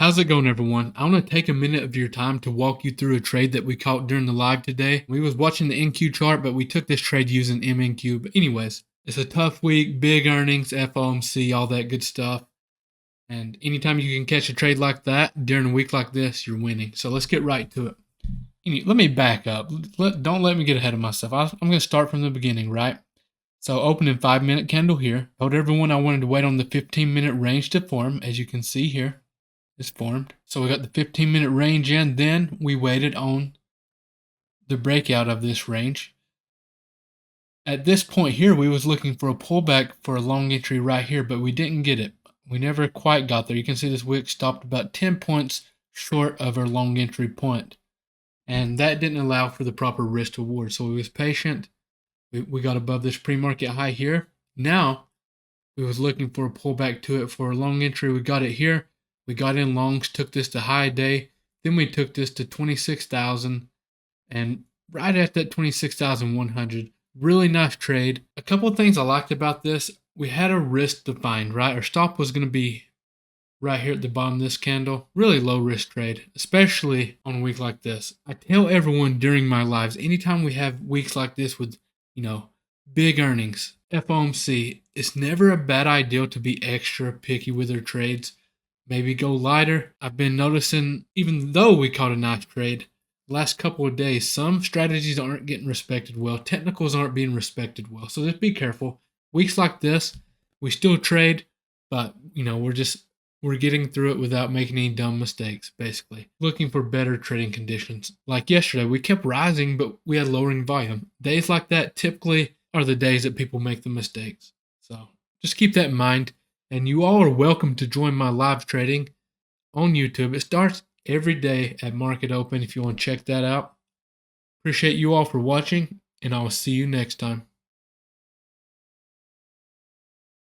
How's it going, everyone? I want to take a minute of your time to walk you through a trade that we caught during the live today. We was watching the NQ chart, but we took this trade using MNQ. But anyways, it's a tough week, big earnings, FOMC, all that good stuff. And anytime you can catch a trade like that during a week like this, you're winning. So let's get right to it. Let me back up. Don't let me get ahead of myself. I'm going to start from the beginning, right? So opening 5-minute candle here. Told everyone I wanted to wait on the 15-minute range to form, as you can see here. It's formed. So we got the 15-minute range in, then we waited on the breakout of this range. At this point here, we was looking for a pullback for a long entry right here, but we didn't get it. We never quite got there. You can see this wick stopped about 10 points short of our long entry point. And that didn't allow for the proper risk to reward. So we was patient. We got above this pre-market high here. Now, we was looking for a pullback to it for a long entry. We got it here. We got in longs, took this to high day. Then we took this to 26,000. And right at that 26,100, really nice trade. A couple of things I liked about this. We had a risk defined, right? Our stop was going to be right here at the bottom of this candle. Really low risk trade, especially on a week like this. I tell everyone during my lives, anytime we have weeks like this with, big earnings, FOMC, it's never a bad idea to be extra picky with their trades. Maybe go lighter. I've been noticing, even though we caught a nice trade, the last couple of days, some strategies aren't getting respected well. Technicals aren't being respected well. So just be careful. Weeks like this, we still trade, but, we're getting through it without making any dumb mistakes, basically. Looking for better trading conditions. Like yesterday, we kept rising, but we had lowering volume. Days like that typically are the days that people make the mistakes. So just keep that in mind. And you all are welcome to join my live trading on YouTube. It starts every day at market open if you want to check that out. Appreciate you all for watching, and I will see you next time.